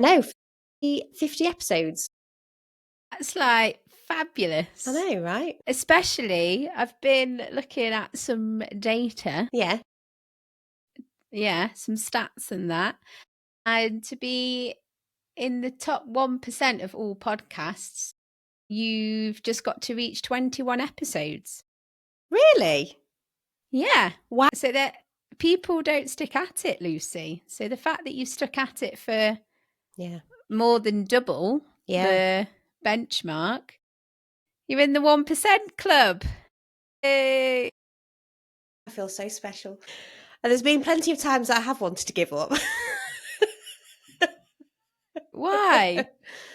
No, 50 episodes. That's like fabulous. I know, right? Especially, I've been looking at some data. Yeah. Yeah, some stats and that. And to be in the top 1% of all podcasts, you've just got to reach 21 episodes. Really? Yeah. Wow. So that people don't stick at it, Lucy. So the fact that you stuck at it for more than double the benchmark, you're in the 1% club. Hey. I feel so special. And there's been plenty of times that I have wanted to give up. Why?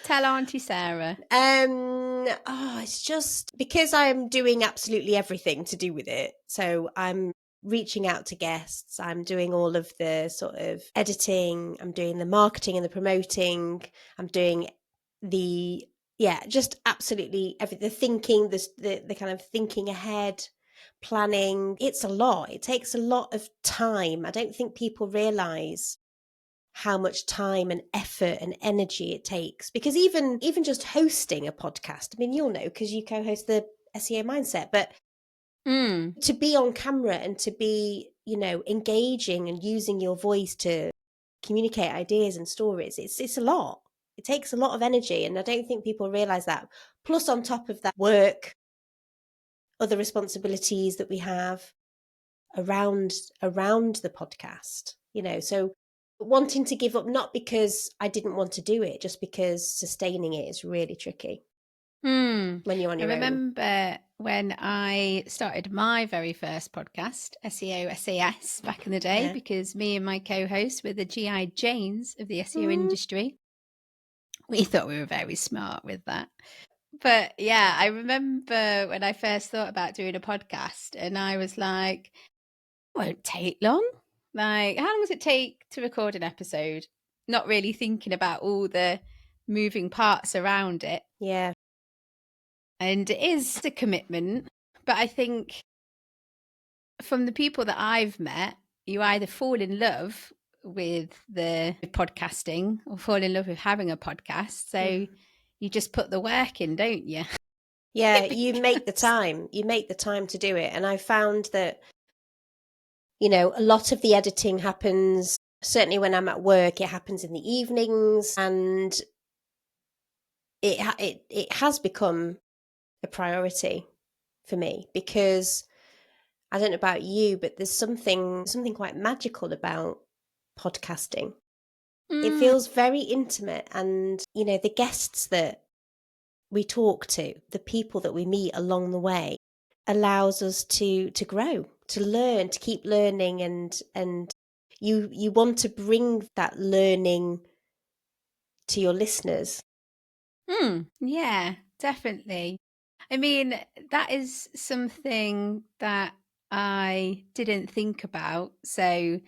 Tell Auntie Sarah. It's just because I'm doing absolutely everything to do with it. So I'm reaching out to guests. I'm doing all of the sort of editing. I'm doing the marketing and the promoting. I'm doing just absolutely everything. The thinking, the kind of thinking ahead, planning. It's a lot. It takes a lot of time. I don't think people realize how much time and effort and energy it takes, because even just hosting a podcast, I mean, you'll know because you co-host the SEO Mindset, but to be on camera and to be, engaging and using your voice to communicate ideas and stories, it's a lot. It takes a lot of energy, and I don't think people realize that. Plus, on top of that, work, other responsibilities that we have around the podcast, so wanting to give up, not because I didn't want to do it, just because sustaining it is really tricky when you're on your own. I remember when I started my very first podcast, SEO SAS, back in the day, because me and my co-host were the G.I. Janes of the SEO industry. We thought we were very smart with that. But yeah, I remember when I first thought about doing a podcast, and I was like, it won't take long. Like, how long does it take to record an episode? Not really thinking about all the moving parts around it. Yeah. And it is a commitment. But I think from the people that I've met, you either fall in love with the podcasting or fall in love with having a podcast. So you just put the work in, don't you? Yeah, you make the time. You make the time to do it. And I found that, a lot of the editing happens, certainly when I'm at work, it happens in the evenings, and it has become a priority for me, because I don't know about you, but there's something quite magical about podcasting. It feels very intimate, and the guests that we talk to, the people that we meet along the way, allows us to grow, to learn, to keep learning, and you want to bring that learning to your listeners. Yeah, definitely. I mean, that is something that I didn't think about. So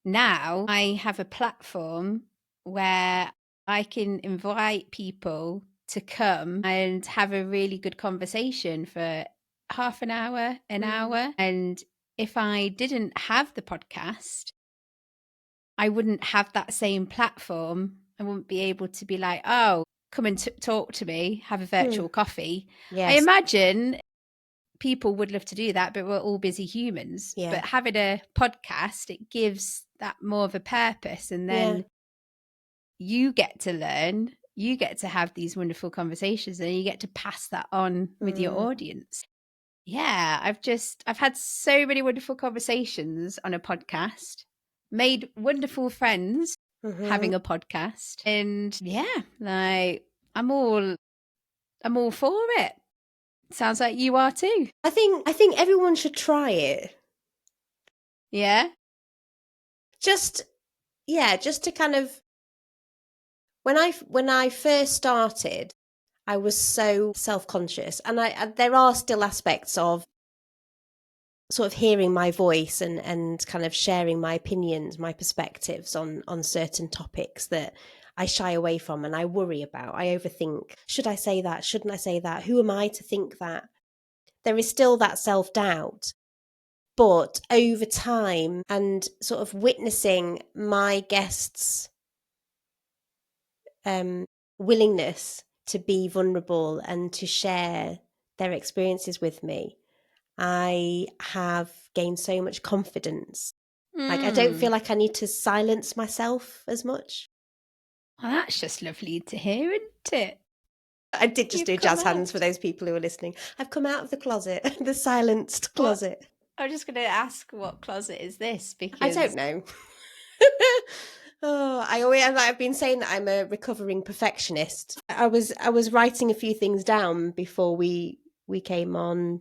now I have a platform where I can invite people to come and have a really good conversation for half an hour, an hour. And if I didn't have the podcast, I wouldn't have that same platform. I wouldn't be able to be like, oh, come and talk to me, have a virtual coffee. Yes. I imagine people would love to do that, but we're all busy humans. Yeah. But having a podcast, it gives that more of a purpose. And then you get to learn, you get to have these wonderful conversations, and you get to pass that on with your audience. Yeah, I've had so many wonderful conversations on a podcast, made wonderful friends having a podcast. And yeah, like I'm all for it. Sounds like you are too. I think everyone should try it. Yeah. Just to kind of, when I first started, I was so self-conscious, and there are still aspects of sort of hearing my voice and kind of sharing my opinions, my perspectives on certain topics that I shy away from and I worry about. I overthink. Should I say that? Shouldn't I say that? Who am I to think that? There is still that self-doubt. But over time, and sort of witnessing my guests willingness to be vulnerable and to share their experiences with me, I have gained so much confidence. Like, I don't feel Mm. like I need to silence myself as much. Well, that's just lovely to hear, isn't it? I did just You've do come jazz hands for out. those people who are listening. I've come out of the closet, the silenced What? closet. I'm just going to ask, what closet is this? I Because don't know. Oh, I've been saying that I'm a recovering perfectionist. I was writing a few things down before we came on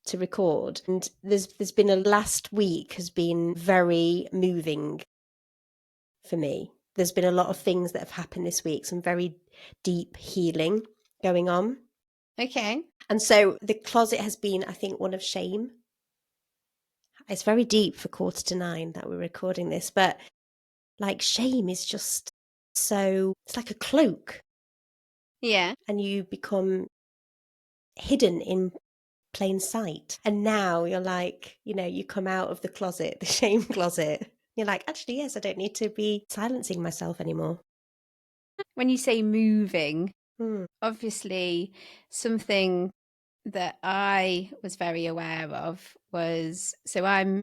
to record, and there's been a last week has been very moving for me. There's been a lot of things that have happened this week, some very deep healing going on. okay. And so the closet has been, I think, one of shame. It's very deep for 9:15 that we're recording this, but like, shame is just so, it's like a cloak, Yeah. and you become hidden in plain sight. And now you're like, you come out of the closet, the shame closet. You're like, actually, yes, I don't need to be silencing myself anymore. When you say moving, Hmm. obviously something that I was very aware of was, so I'm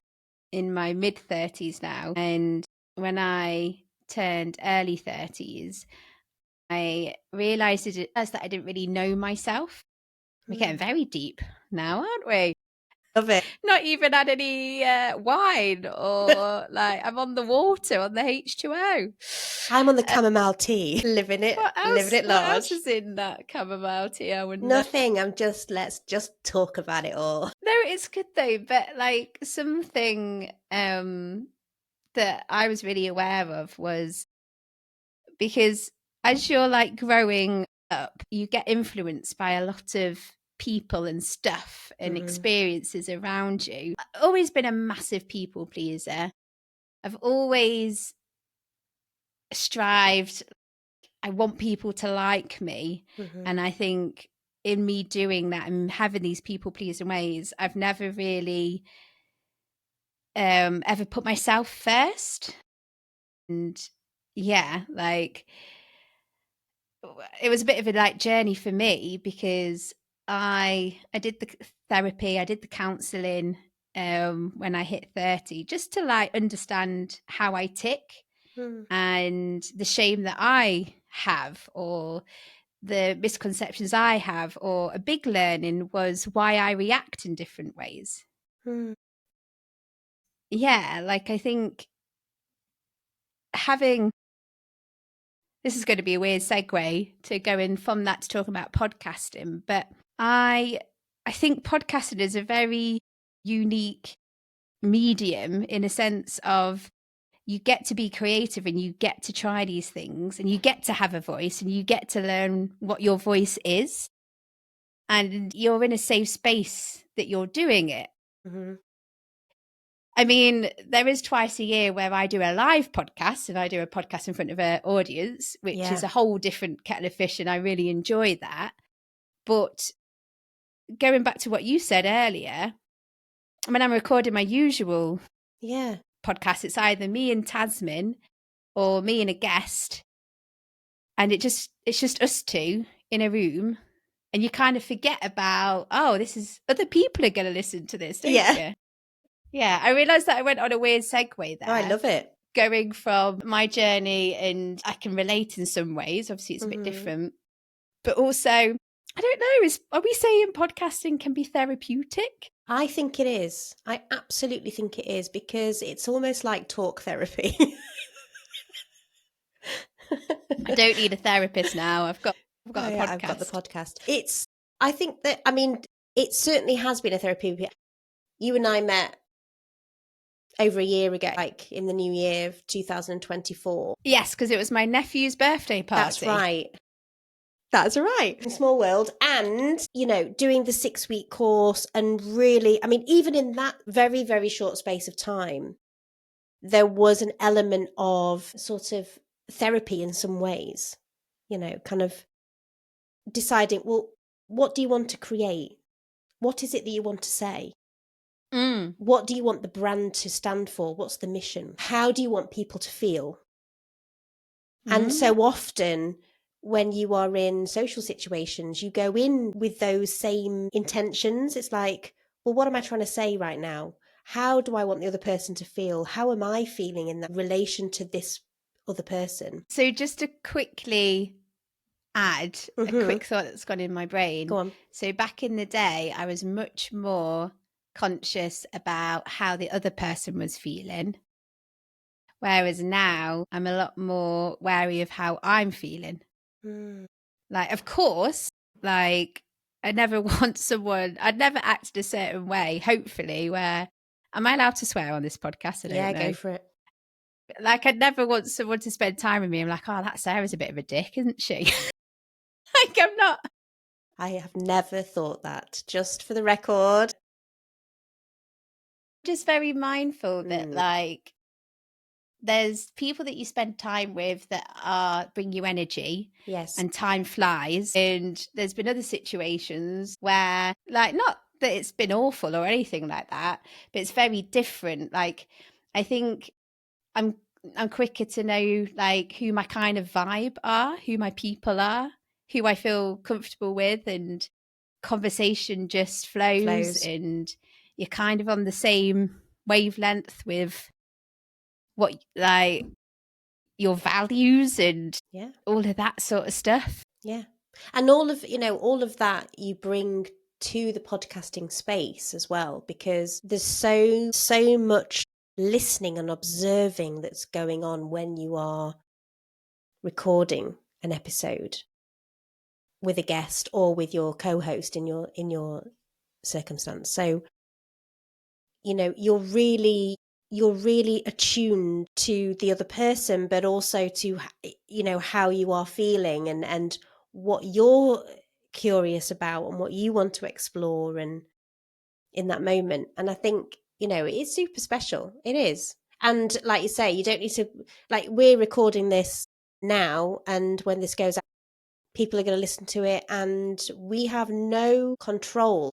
in my mid 30s now, and when I turned early 30s, I realized that I didn't really know myself. We're getting Hmm. very deep now, aren't we? Love it. Not even had any wine, or like I'm on the water on the H2O. I'm on the chamomile tea, living it, What living else? it What else large. is in that chamomile tea? I wonder. Nothing. Let's just talk about it all. No, it's good though. But like something that I was really aware of was, because as you're like growing up, you get influenced by a lot of people and stuff and Hmm. experiences around you. I've always been a massive people pleaser. I've always strived, I want people to like me. Hmm. And I think in me doing that and having these people pleasing ways, I've never really ever put myself first. And yeah, like it was a bit of a like journey for me, because I did the therapy, I did the counseling when I hit 30, just to like understand how I tick Hmm. and the shame that I have, or the misconceptions I have. Or a big learning was why I react in different ways. Hmm. Yeah, like I think having, this is going to be a weird segue to going from that to talking about podcasting, but I think podcasting is a very unique medium, in a sense of you get to be creative and you get to try these things and you get to have a voice and you get to learn what your voice is, and you're in a safe space that you're doing it. Hmm. I mean, there is twice a year where I do a live podcast, and I do a podcast in front of an audience, which is Yeah. a whole different kettle of fish, and I really enjoy that. But going back to what you said earlier, when I'm recording my usual Yeah. podcast, it's either me and Tasman or me and a guest, and it's just us two in a room, and you kind of forget about, oh, this is, other people are going to listen to this, don't Yeah. you? Yeah, I realized that I went on a weird segue Oh, I there, love it. going from my journey, and I can relate in some ways. Obviously, it's a bit Hmm. different, but also, I don't know, are we saying podcasting can be therapeutic? I think it is. I absolutely think it is, because it's almost like talk therapy. I don't need a therapist now. I've Oh got a yeah, I've got the podcast. podcast. I think that, I mean, it certainly has been a therapy. You and I met over a year ago, like in the new year of 2024. Yes, because it was my nephew's birthday That's party. right. That's right. Small world. And, doing the 6-week course, and really, I mean, even in that very, very short space of time, there was an element of sort of therapy in some ways, kind of deciding, well, what do you want to create? What is it that you want to say? Mm. What do you want the brand to stand for? What's the mission? How do you want people to feel? And so often when you are in social situations, you go in with those same intentions. It's like, well, what am I trying to say right now? How do I want the other person to feel? How am I feeling in that relation to this other person? So just to quickly add a Mm-hmm. quick thought that's gone in my brain. Go on. So back in the day, I was much more conscious about how the other person was feeling. Whereas now I'm a lot more wary of how I'm feeling. Mm. Like, of course, like I never want someone, I'd never acted a certain way, hopefully, where am I allowed to swear on this podcast? I don't Yeah, go know. for it. Like, I'd never want someone to spend time with me. I'm like, oh, that Sarah's a bit of a dick, isn't she? Like, I'm not. I have never thought that, just for the record. Just very mindful that, Mm. like, there's people that you spend time with that are bring you energy Yes. and time flies. And there's been other situations where, like, not that it's been awful or anything like that, but it's very different. Like, I think I'm I'm quicker to know like who my kind of vibe are, who my people are, who I feel comfortable with, and conversation just flows Flows. and you're kind of on the same wavelength with what like your values and Yeah. all of that sort of stuff. Yeah. And all of that you bring to the podcasting space as well, because there's so much listening and observing that's going on when you are recording an episode with a guest or with your co-host in your circumstance. So, you're really attuned to the other person, but also to how you are feeling and what you're curious about and what you want to explore and in that moment. And I think it is super special. It is. And like you say, you don't need to, like, we're recording this now, and when this goes out, people are going to listen to it, and we have no control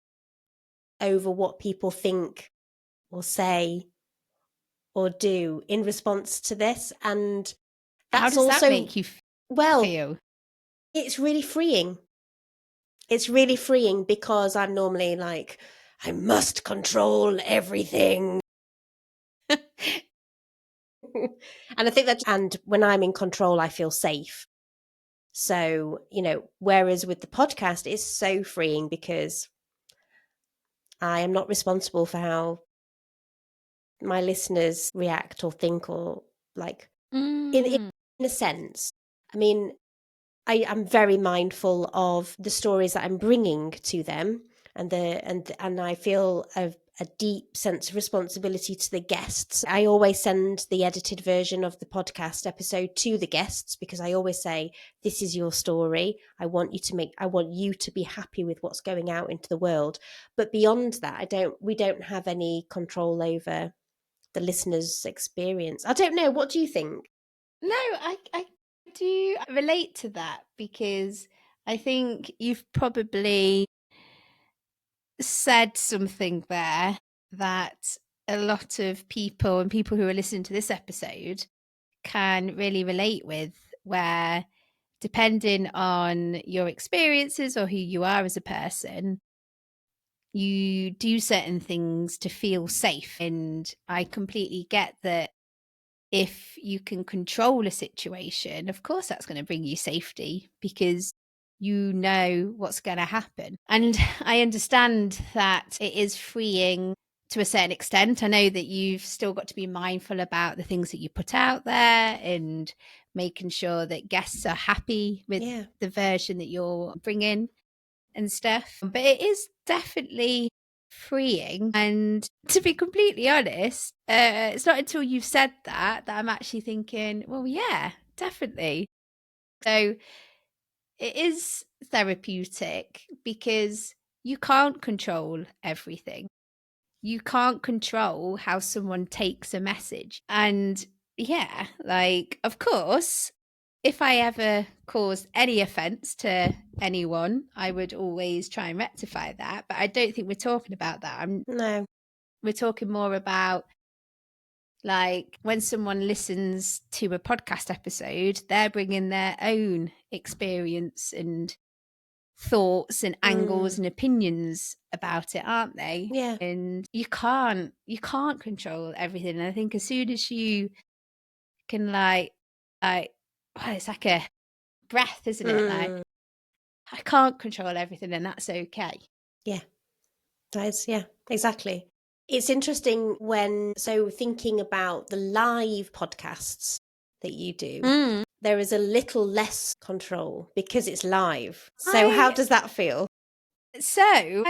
over what people think or say or do in response to this. And How that's does that also, make you well, feel? it's really freeing. It's really freeing because I'm normally like, I must control everything. And I think and when I'm in control, I feel safe. So, whereas with the podcast, it's so freeing because I am not responsible for how my listeners react or think, or like, in Mm. a sense. I mean, I am very mindful of the stories that I'm bringing to them, and I feel a deep sense of responsibility to the guests. I always send the edited version of the podcast episode to the guests because I always say, this is your story. I want you to be happy with what's going out into the world. But beyond that, we don't have any control over the listener's experience. I don't know. What do you think? No, I do relate to that because I think you've probably said something there that a lot of people and people who are listening to this episode can really relate with, where depending on your experiences or who you are as a person, you do certain things to feel safe. And I completely get that if you can control a situation, of course that's going to bring you safety because you know what's going to happen. And I understand that it is freeing to a certain extent. I know that you've still got to be mindful about the things that you put out there and making sure that guests are happy with Yeah. the version that you're bringing and stuff. But it is definitely freeing. And to be completely honest, it's not until you've said that I'm actually thinking, well, yeah, definitely. So it is therapeutic because you can't control everything. You can't control how someone takes a message. And yeah, like, of course, if I ever caused any offense to anyone, I would always try and rectify that. But I don't think we're talking about that. No. We're talking more about Like when someone listens to a podcast episode, they're bringing their own experience and thoughts and angles and opinions about it, aren't they? Yeah. And you can't control everything. And I think as soon as you can well, it's like a breath, isn't it? Like I can't control everything, and that's okay. Yeah. Yeah, exactly. It's interesting thinking about the live podcasts that you do, there is a little less control because it's live. So how I does that feel? So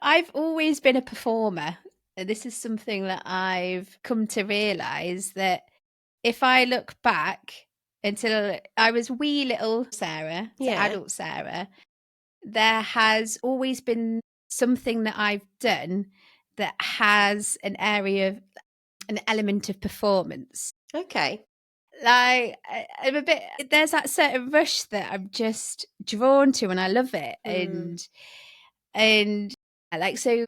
I've always been a performer. This is something that I've come to realize, that if I look back until I was wee little Sarah to Yeah. adult Sarah, there has always been something that I've done that has an element of performance. Okay. Like I'm a bit, there's that certain rush that I'm just drawn to, and I love it. And like, so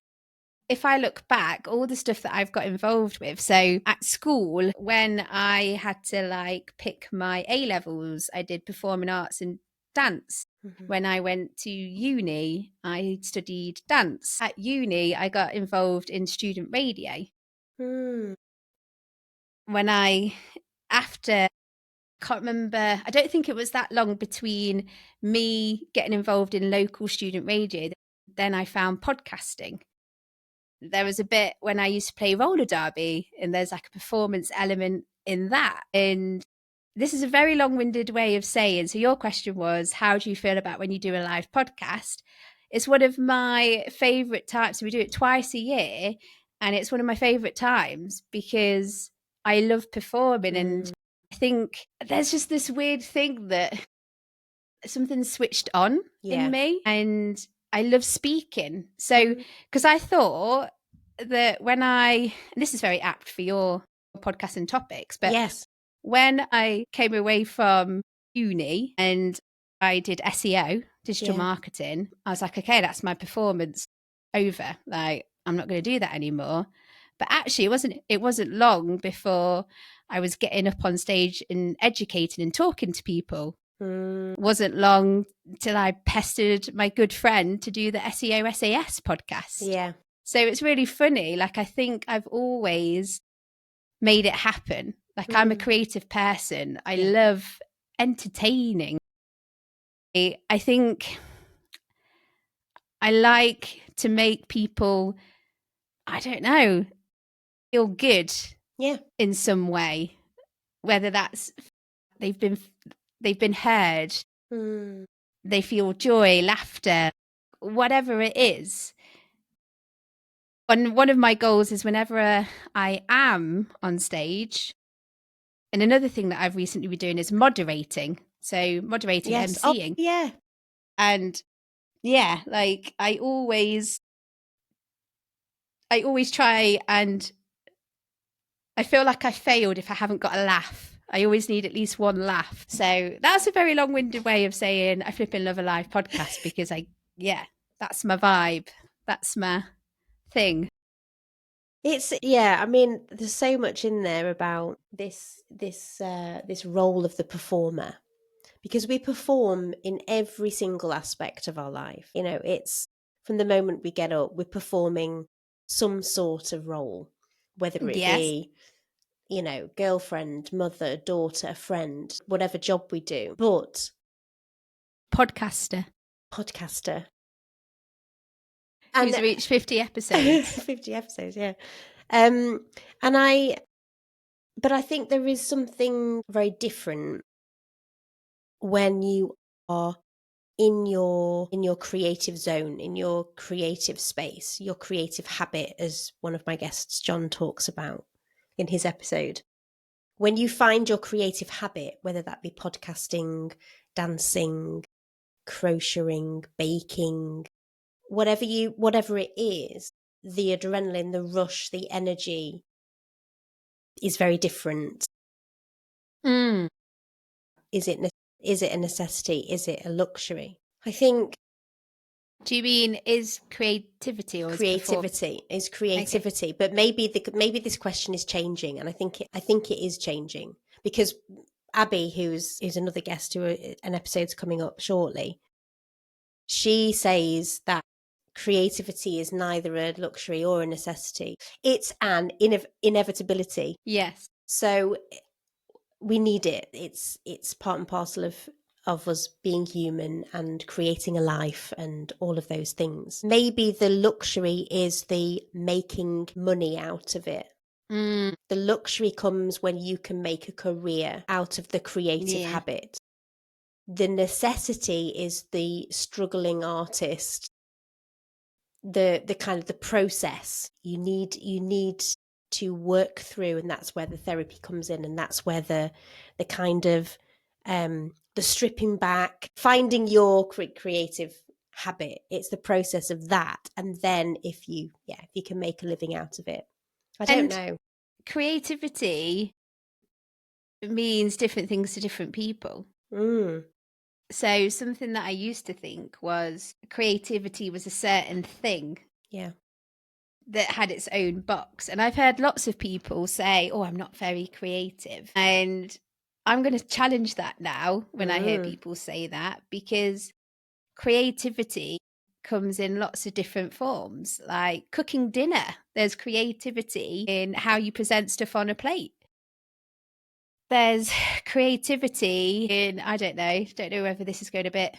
if I look back, all the stuff that I've got involved with. So at school, when I had to like pick my A levels, I did performing arts and dance. When I went to uni, I studied dance. At uni, I got involved in student radio. When after, can't remember, I don't think it was that long between me getting involved in local student radio, then I found podcasting. There was a bit when I used to play roller derby, and there's like a performance element in that. And this is a very long-winded way of saying, so your question was, how do you feel about when you do a live podcast? It's one of my favorite times. So we do it twice a year, and it's one of my favorite times because I love performing. And I think there's just this weird thing that something's switched on in me, and I love speaking. So, because I thought that and this is very apt for your podcast and topics, but Yes. when I came away from uni and I did SEO, digital marketing, I was like, okay, that's my performance over. Like, I'm not going to do that anymore. But actually, it wasn't long before I was getting up on stage and educating and talking to people. It wasn't long till I pestered my good friend to do the SEO SAS podcast. Yeah. So it's really funny. Like, I think I've always made it happen. Like, I'm a creative person. I love entertaining. I think I like to make people, I don't know, feel good in some way, whether that's they've been heard, they feel joy, laughter, whatever it is. And one of my goals is whenever I am on stage, and another thing that I've recently been doing is moderating. So moderating, emceeing. Yeah. And like I always try, and I feel like I failed if I haven't got a laugh. I always need at least one laugh. So that's a very long-winded way of saying I flipping love a live podcast because that's my vibe. That's my thing. I mean, there's so much in there about this role of the performer, because we perform in every single aspect of our life. You know, it's from the moment we get up, we're performing some sort of role, whether it be, you know, girlfriend, mother, daughter, friend, whatever job we do. But podcaster and who's reached 50 episodes. 50 episodes, yeah. But I think there is something very different when you are in your creative zone, in your creative space, your creative habit, as one of my guests, John, talks about in his episode. When you find your creative habit, whether that be podcasting, dancing, crocheting, baking, whatever it is, the adrenaline, the rush, the energy is very different. Is it a necessity? Is it a luxury? I think Do you mean is creativity or is perform? Creativity is Okay. creativity, but maybe this question is changing, and I think it is changing because Abby, who's another guest who an episode's coming up shortly, she says that creativity is neither a luxury or a necessity. It's an inevitability. Yes. So we need it. It's part and parcel of us being human and creating a life and all of those things. Maybe the luxury is the making money out of it. Mm, The luxury comes when you can make a career out of the creative yeah. habit. The necessity is the struggling artist, the kind of the process you need to work through, and that's where the therapy comes in, and that's where the kind of the stripping back, finding your creative habit. It's the process of that, and then if you can make a living out of it. I don't And know. creativity means different things to different people. Mm, So something that I used to think was creativity was a certain thing yeah. that had its own box. And I've heard lots of people say, "Oh, I'm not very creative." And I'm going to challenge that now when I hear Mm, people say that, because creativity comes in lots of different forms. Like cooking dinner, there's creativity in how you present stuff on a plate. There's creativity in, I don't know whether this is going a bit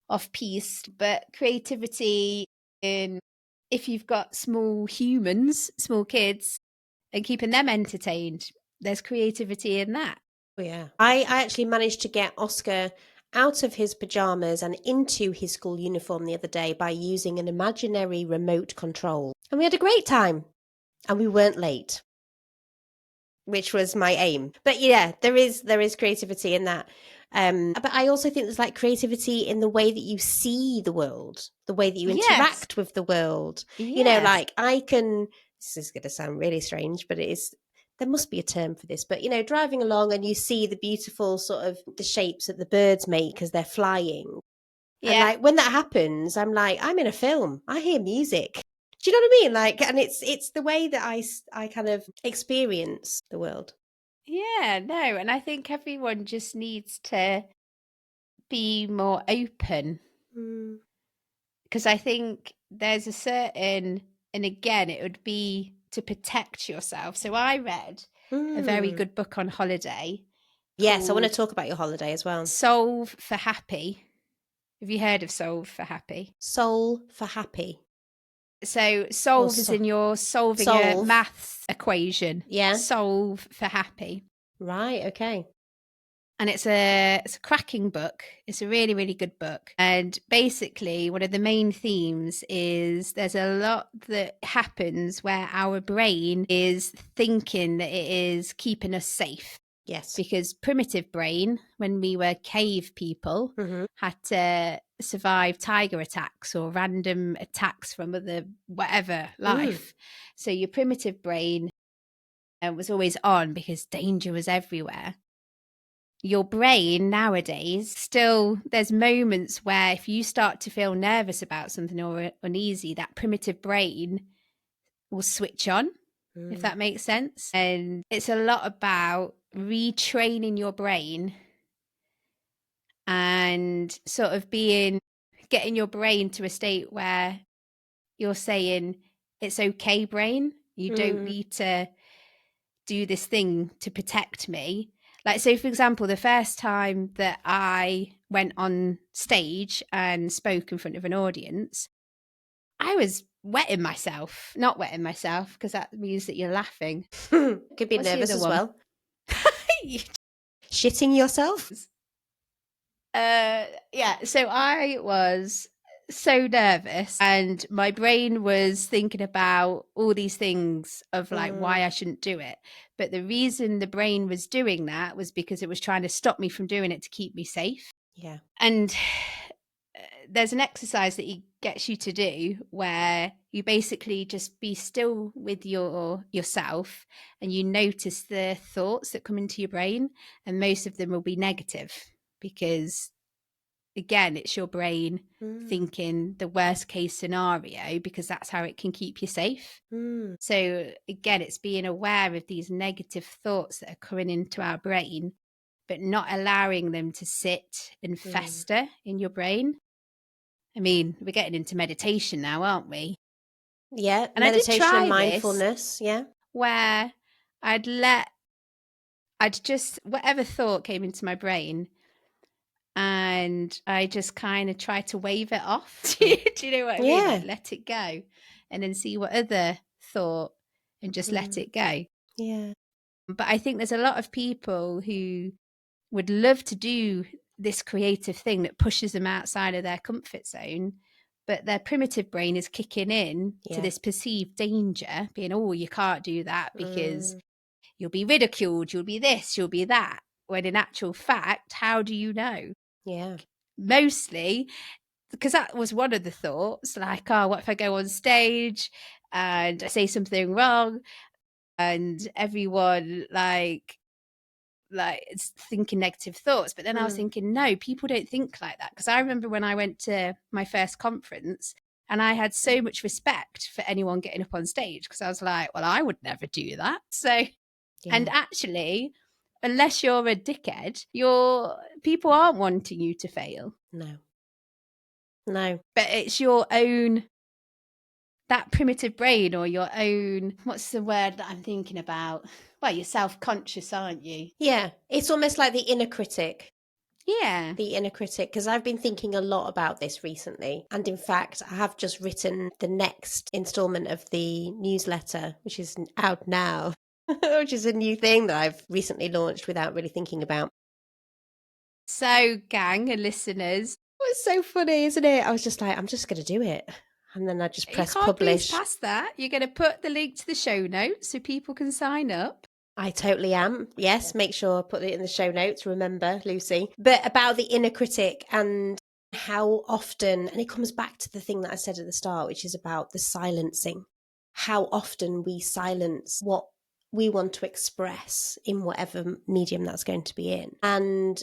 off piece, but creativity in if you've got small humans, small kids, and keeping them entertained, there's creativity in that. oh yeah. I actually managed to get Oscar out of his pajamas and into his school uniform the other day by using an imaginary remote control. And we had a great time. And we weren't late, which was my aim. But yeah, there is creativity in that. But I also think there's like creativity in the way that you see the world, the way that you Yes. interact with the world. Yes. Like I can. This is going to sound really strange, but it is. There must be a term for this. But driving along and you see the beautiful sort of the shapes that the birds make as they're flying, and Yeah. like when that happens, I'm like, I'm in a film. I hear music. Do you know what I mean? Like, and it's the way that I kind of experience the world. Yeah. No. And I think everyone just needs to be more open, Mm. because I think there's a certain, and again, it would be to protect yourself. So I read a very Mm. good book on holiday Yes, I want to called talk about your holiday as well. Solve for Happy. Have you heard of Solve for Happy? Soul for happy So or solve is in your solving a solve. maths equation. Yeah. Solve for Happy. Right. Okay. And it's a cracking book. It's a really, really good book. And basically one of the main themes is there's a lot that happens where our brain is thinking that it is keeping us safe. Yes. Because primitive brain, when we were cave people, Mm-hmm. had to survive tiger attacks or random attacks from other whatever Mm. life. So your primitive brain was always on because danger was everywhere. Your brain nowadays, still, there's moments where if you start to feel nervous about something or uneasy, that primitive brain will switch on, if Mm. that makes sense. And it's a lot about retraining your brain and sort of getting your brain to a state where you're saying, it's okay, brain. You don't Mm. need to do this thing to protect me. Like, so for example, the first time that I went on stage and spoke in front of an audience, I was wetting myself, not wetting myself, because that means that you're laughing. Could be What's the nervous other as one? well. Shitting yourself. Yeah, so I was so nervous and my brain was thinking about all these things of like Mm. why I shouldn't do it. But the reason the brain was doing that was because it was trying to stop me from doing it to keep me safe. Yeah. And there's an exercise that he gets you to do where you basically just be still with yourself and you notice the thoughts that come into your brain, and most of them will be negative because again, it's your brain Mm. thinking the worst case scenario because that's how it can keep you safe. Mm. So again, it's being aware of these negative thoughts that are coming into our brain, but not allowing them to sit and Mm. fester in your brain. I mean, we're getting into meditation now, aren't we? Yeah, And I did meditation and try this mindfulness. Yeah. where I'd just, whatever thought came into my brain, and I just kind of try to wave it off. Do you know what I mean? Like Yeah. let it go and then see what other thought and just let Mm. it go. Yeah. But I think there's a lot of people who would love to do this creative thing that pushes them outside of their comfort zone, but their primitive brain is kicking in to Yeah. this perceived danger, being, oh, you can't do that because Mm. you'll be ridiculed, you'll be this, you'll be that. When in actual fact, how do you know? Yeah. Mostly because that was one of the thoughts, like, oh, what if I go on stage and I say something wrong and everyone like it's thinking negative thoughts. But then I was Mm. thinking, no, people don't think like that. Because I remember when I went to my first conference and I had so much respect for anyone getting up on stage because I was like, well, I would never do that. So, and Yeah. actually, unless you're a dickhead, your people aren't wanting you to fail. No. No. But it's your own, that primitive brain, or your own, what's the word that I'm thinking about? Well, you're self-conscious, aren't you? Yeah. It's almost like the inner critic. Yeah. The inner critic, because I've been thinking a lot about this recently. And in fact, I have just written the next installment of the newsletter, which is out now, which is a new thing that I've recently launched without really thinking about. So, gang and listeners, It's so funny, isn't it? I was just like, I'm just going to do it. And then I just you press can't breeze publish. past that. You're going to put the link to the show notes so people can sign up. I totally am. Yes, make sure I put it in the show notes. Remember, Lucy. But about the inner critic and how often, and it comes back to the thing that I said at the start, which is about the silencing. How often we silence what we want to express in whatever medium that's going to be in. And,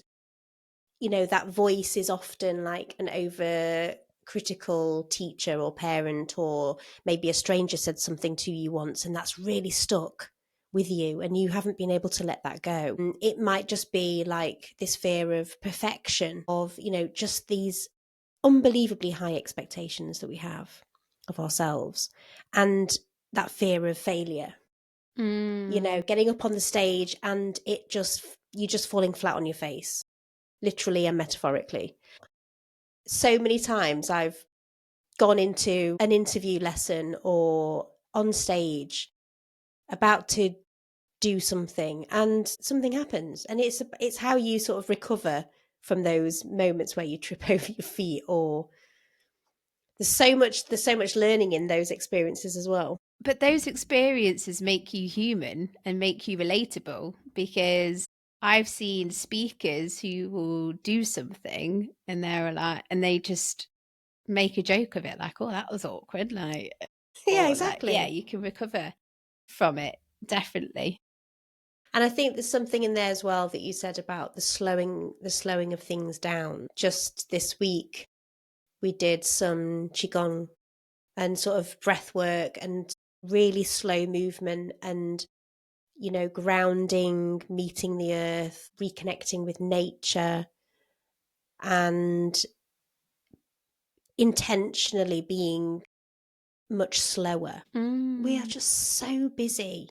you know, that voice is often like an over critical teacher or parent, or maybe a stranger said something to you once and that's really stuck with you and you haven't been able to let that go. And it might just be like this fear of perfection, of, you know, just these unbelievably high expectations that we have of ourselves, and that fear of failure, you know, getting up on the stage and it just, you're just falling flat on your face, literally and metaphorically. So many times I've gone into an interview lesson or on stage about to do something and something happens, and it's how you sort of recover from those moments where you trip over your feet, or there's so much learning in those experiences as well. But those experiences make you human and make you relatable, because I've seen speakers who will do something and they're like, and they just make a joke of it, like, oh, that was awkward. Like, Yeah, or like, yeah, exactly. you can recover from it. Definitely. And I think there's something in there as well that you said about the slowing of things down. Just this week we did some qigong and sort of breath work and really slow movement, and, you know, grounding, meeting the earth, reconnecting with nature, and intentionally being much slower. We are just so busy.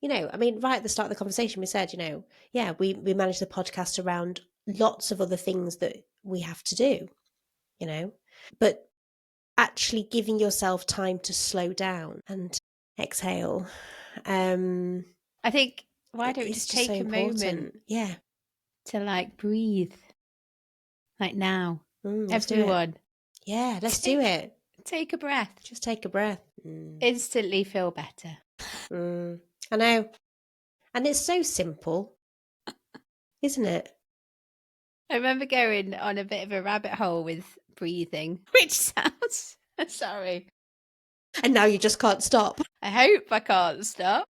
You know, I mean, right at the start of the conversation, we said, you know, yeah, we manage the podcast around lots of other things that we have to do, you know, but actually giving yourself time to slow down and exhale, I think, why don't we it's just just so take a moment important. Yeah. to like breathe, like now, Let's do it. everyone, Yeah, let's do take it. take a breath, Just take a breath. instantly feel better. I know. And it's so simple, isn't it? I remember going on a bit of a rabbit hole with breathing, which sounds, sorry, And now you just can't stop. I hope I can't stop.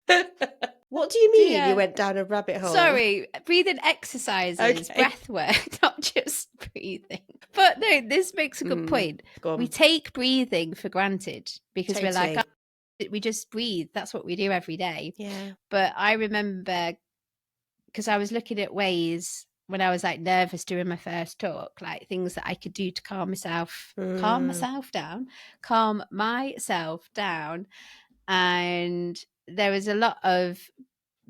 What do you mean you Dear, went down a rabbit hole? sorry, breathing exercises, Okay. breath work, not just breathing. But no, this makes a good point. Go We on. take breathing for granted because we're like, Totally. oh, we just breathe. That's what we do every day. Yeah. But I remember, because I was looking at ways when I was like nervous doing my first talk, like things that I could do to calm myself down. And there was a lot of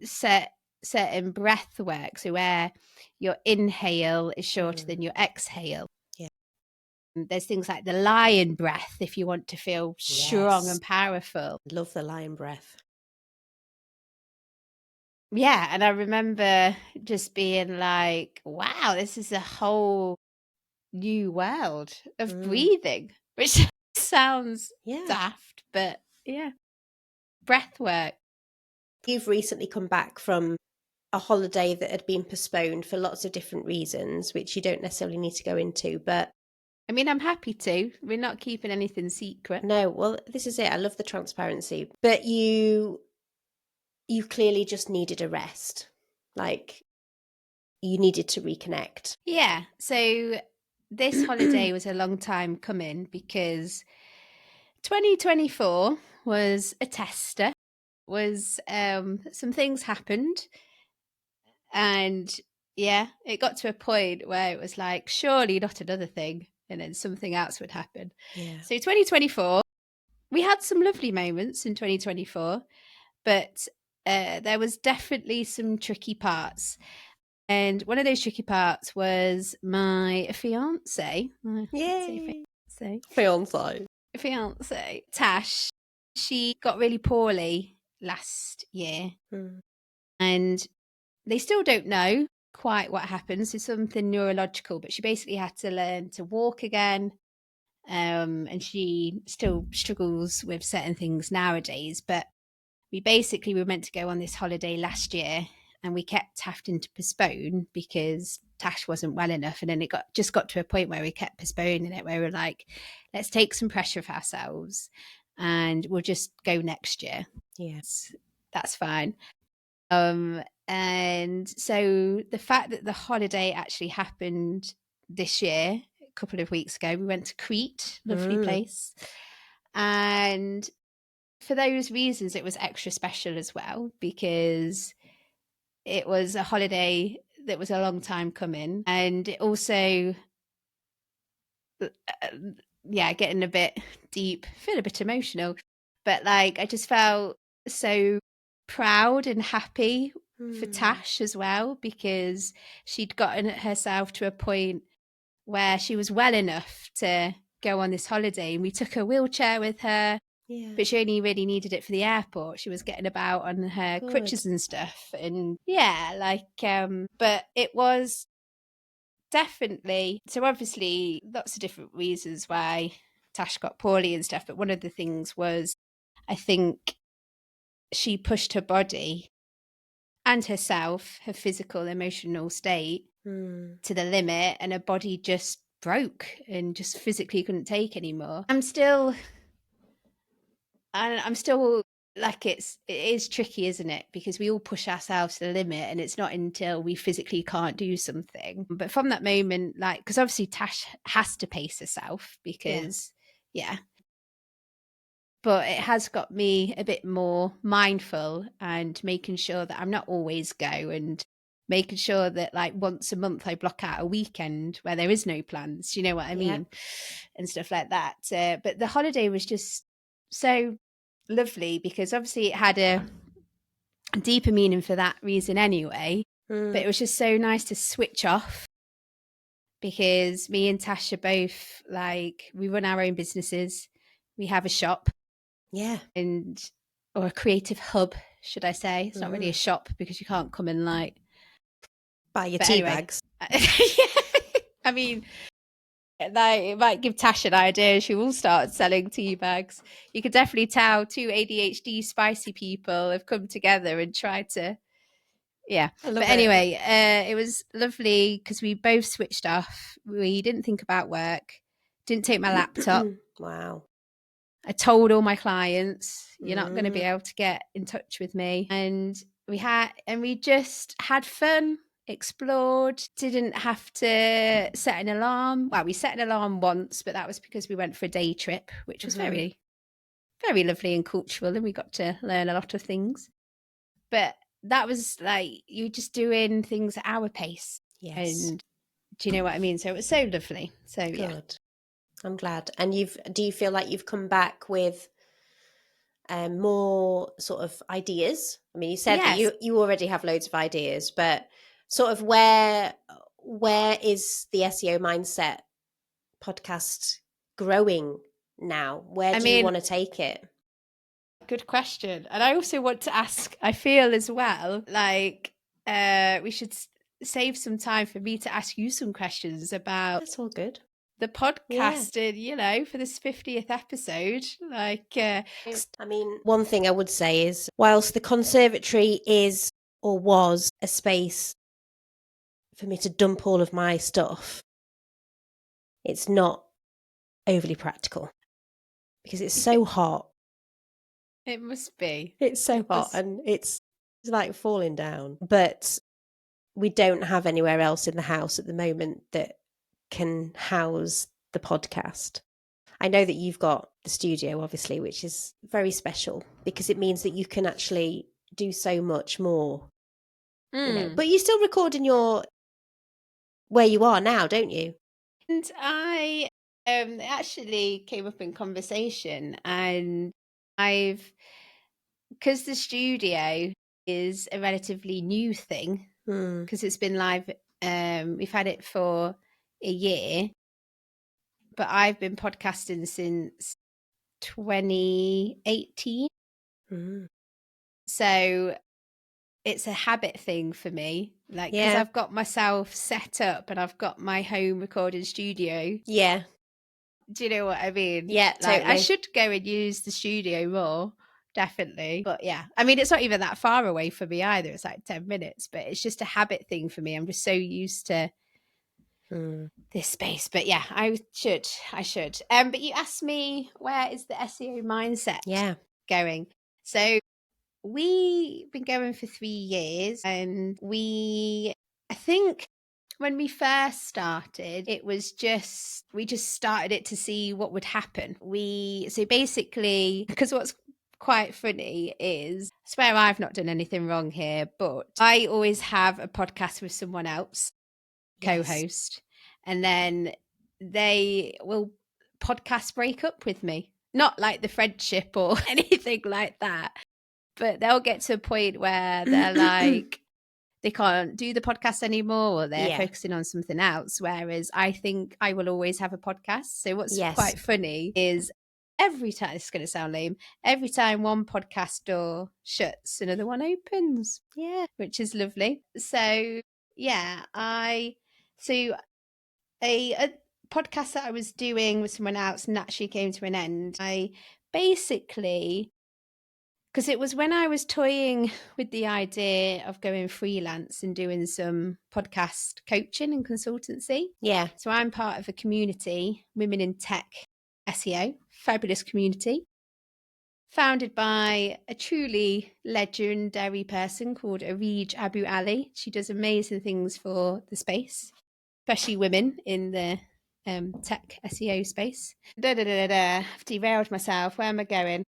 certain breath work, so where your inhale is shorter than your exhale. Yeah. There's things like the lion breath if you want to feel strong and powerful. Love the lion breath. Yeah, and I remember just being like, wow, this is a whole new world of breathing, which sounds daft, but yeah. Breath work. You've recently come back from a holiday that had been postponed for lots of different reasons, which you don't necessarily need to go into, but I mean, I'm happy to. We're not keeping anything secret. no, well, this is it. I love the transparency. But you clearly just needed a rest. Like, you needed to reconnect. Yeah. So this holiday was a long time coming because 2024 was a tester. Some things happened, and yeah, it got to a point where it was like, surely not another thing, and then something else would happen. Yeah. So 2024, we had some lovely moments in 2024, but there was definitely some tricky parts. And one of those tricky parts was my fiance. Yay! Fiance. Tash. She got really poorly last year. And they still don't know quite what happened. So something neurological, but she basically had to learn to walk again. And she still struggles with certain things nowadays. But we were meant to go on this holiday last year, and we kept having to postpone because Tash wasn't well enough. And then it got to a point where we kept postponing it, where we were like, let's take some pressure off ourselves and we'll just go next year. Yes. That's fine. And so the fact that the holiday actually happened this year, a couple of weeks ago, we went to Crete, lovely place. And for those reasons, it was extra special as well, because it was a holiday that was a long time coming. And it also, getting a bit deep, feel a bit emotional, but like I just felt so proud and happy for Tash as well, because she'd gotten herself to a point where she was well enough to go on this holiday, and we took her wheelchair with her. Yeah. But she only really needed it for the airport. She was getting about on her crutches and stuff. And but it was definitely, so obviously lots of different reasons why Tash got poorly and stuff. But one of the things was, I think she pushed her body and herself, her physical, emotional state to the limit, and her body just broke and just physically couldn't take anymore. I'm still like, it is tricky, isn't it? Because we all push ourselves to the limit, and it's not until we physically can't do something. But from that moment, like, because obviously Tash has to pace herself because, but it has got me a bit more mindful and making sure that I'm not always go, and making sure that like once a month I block out a weekend where there is no plans, you know what I mean? And stuff like that. But the holiday was just so lovely because obviously it had a deeper meaning for that reason anyway. But it was just so nice to switch off, because me and Tash are both like, we run our own businesses. We have a shop. Yeah. Or a creative hub, should I say. It's not really a shop because you can't come and like buy your tea bags. I mean, it might give Tash an idea. She will start selling tea bags. You could definitely tell two ADHD spicy people have come together and tried to, But anyway, it was lovely because we both switched off. We didn't think about work. Didn't take my laptop. Wow. I told all my clients, you're not going to be able to get in touch with me. And we just had fun. explored, didn't have to set an alarm. Well, we set an alarm once, but that was because we went for a day trip, which was very, very lovely and cultural, and we got to learn a lot of things. But that was like, you just doing things at our pace. Yes. And do you know what I mean? So it was so lovely. So Good. yeah. I'm glad. And do you feel like you've come back with more sort of ideas? I mean, you said that Yes. you already have loads of ideas, but sort of where is the SEO Mindset podcast growing now? Where I do you mean, want to take it? good question. And I also want to ask, I feel as well, like we should save some time for me to ask you some questions about That's all good. the podcast and, you know, for this 50th episode. Like, I mean, one thing I would say is, whilst the conservatory is or was a space for me to dump all of my stuff, it's not overly practical because it's so hot. it must be. It's so hot and it's like falling down. But we don't have anywhere else in the house at the moment that can house the podcast. I know that you've got the studio, obviously, which is very special because it means that you can actually do so much more. You know, but you still record in your where you are now, don't you? And I actually came up in conversation, and because the studio is a relatively new thing, because it's been live, we've had it for a year, but I've been podcasting since 2018. So it's a habit thing for me, like, because I've got myself set up and I've got my home recording studio. Yeah. Do you know what I mean? Yeah, like, totally. I should go and use the studio more, definitely. But yeah, I mean, it's not even that far away for me either. It's like 10 minutes, but it's just a habit thing for me. I'm just so used to this space. But yeah, I should. But you asked me, where is the SEO mindset going? So we've been going for 3 years, and I think when we first started, it was we just started it to see what would happen. So basically, because what's quite funny is, I swear I've not done anything wrong here, but I always have a podcast with someone else, co-host, and then they will podcast break up with me. Not like the friendship or anything like that, but they'll get to a point where they're like, they can't do the podcast anymore, or they're focusing on something else. Whereas I think I will always have a podcast. So what's quite funny is, every time, it's going to sound lame, every time one podcast door shuts, another one opens. Yeah, which is lovely. So yeah, a podcast that I was doing with someone else naturally came to an end. I basically, because it was when I was toying with the idea of going freelance and doing some podcast coaching and consultancy. Yeah. So I'm part of a community, Women in Tech SEO, fabulous community, founded by a truly legendary person called Arij Abu Ali. She does amazing things for the space, especially women in the tech SEO space. I've derailed myself. Where am I going?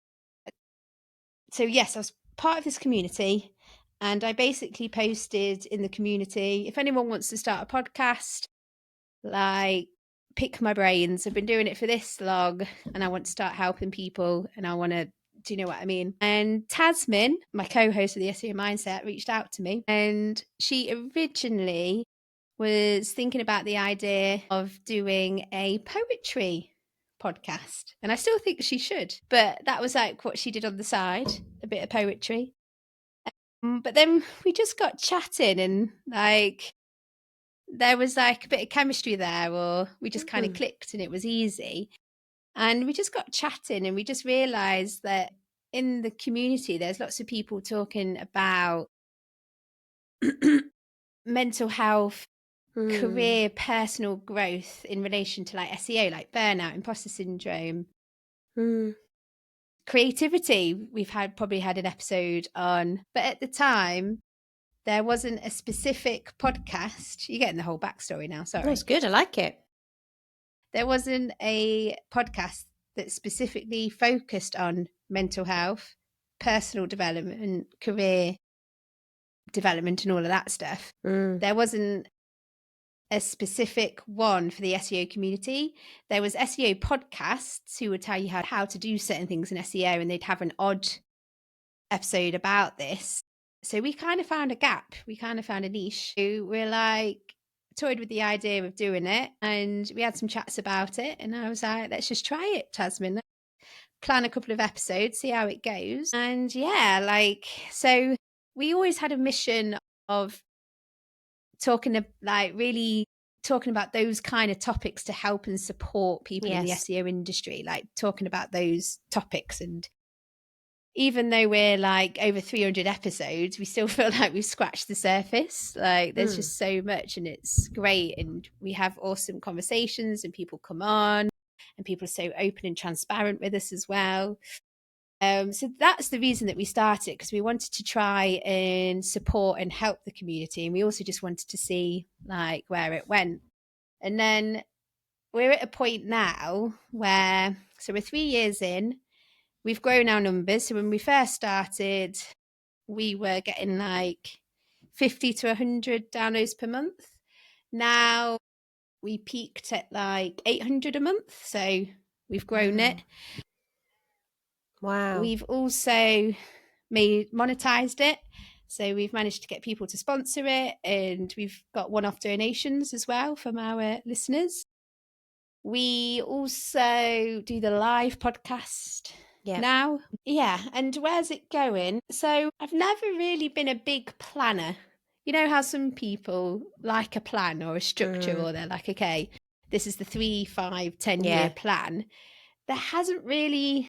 So yes, I was part of this community, and I basically posted in the community, if anyone wants to start a podcast, like, pick my brains. I've been doing it for this long and I want to start helping people, and I want to, do you know what I mean? And Tasmin, my co-host of the SEO Mindset, reached out to me, and she originally was thinking about the idea of doing a poetry podcast, and I still think she should, but that was like what she did on the side, a bit of poetry. But then we just got chatting, and like, there was like a bit of chemistry there, or we just kind of clicked and it was easy. And we just got chatting, and we just realized that in the community there's lots of people talking about mental health, career, personal growth in relation to like SEO, like burnout, imposter syndrome, creativity. We've probably had an episode on, but at the time there wasn't a specific podcast. You're getting the whole backstory now, That's sorry. good. I like it. There wasn't a podcast that specifically focused on mental health, personal development, career development, and all of that stuff. There wasn't a specific one for the SEO community. There was SEO podcasts who would tell you how to do certain things in SEO, and they'd have an odd episode about this. So we kind of found a gap. We kind of found a niche. We're like, toyed with the idea of doing it, and we had some chats about it, and I was like, let's just try it, Tasman. Plan a couple of episodes, see how it goes. And yeah, like, so we always had a mission of really talking about those kind of topics to help and support people in the Yes. SEO industry, like talking about those topics. And even though we're like over 300 episodes, we still feel like we've scratched the surface. Like there's just so much, and it's great. And we have awesome conversations, and people come on, and people are so open and transparent with us as well. So that's the reason that we started, because we wanted to try and support and help the community. And we also just wanted to see like where it went. And then we're at a point now where, so we're 3 years in, we've grown our numbers. So when we first started, we were getting like 50 to 100 downloads per month. Now we peaked at like 800 a month. So we've grown it. Wow. We've also monetized it. So we've managed to get people to sponsor it, and we've got one-off donations as well from our listeners. We also do the live podcast now. Yeah. And where's it going? So I've never really been a big planner. You know how some people like a plan or a structure, or they're like, okay, this is the 3, 5, 10-year plan. There hasn't really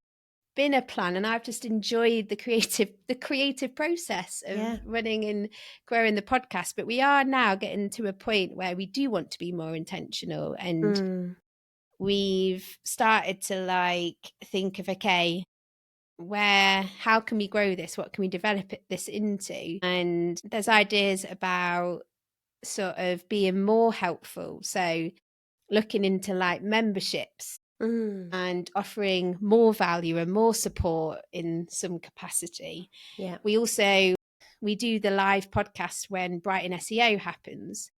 been a plan, and I've just enjoyed the creative process of running and growing the podcast. But we are now getting to a point where we do want to be more intentional, and we've started to like think of, okay, how can we grow this? What can we develop this into? And there's ideas about sort of being more helpful. So looking into like memberships and offering more value and more support in some capacity. Yeah. We do the live podcast when Brighton SEO happens,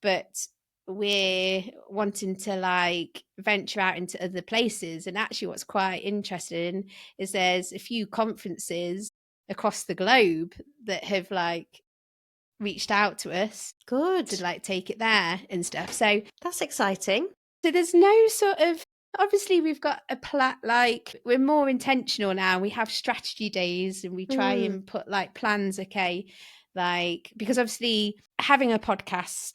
but we're wanting to like venture out into other places. And actually what's quite interesting is there's a few conferences across the globe that have like reached out to us to like take it there and stuff. So that's exciting. So there's no sort of, obviously we've got a like we're more intentional now. We have strategy days, and we try and put like plans, okay, like, because obviously having a podcast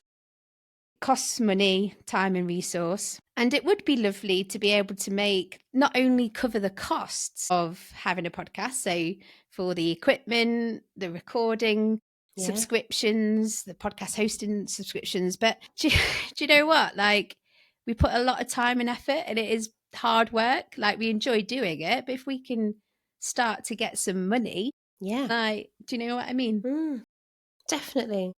costs money, time and resource. And it would be lovely to be able to not only cover the costs of having a podcast, so for the equipment, the recording, subscriptions, the podcast hosting subscriptions, but do you know what? Like, we put a lot of time and effort, and it is hard work. Like, we enjoy doing it, but if we can start to get some money, like, do you know what I mean? Definitely.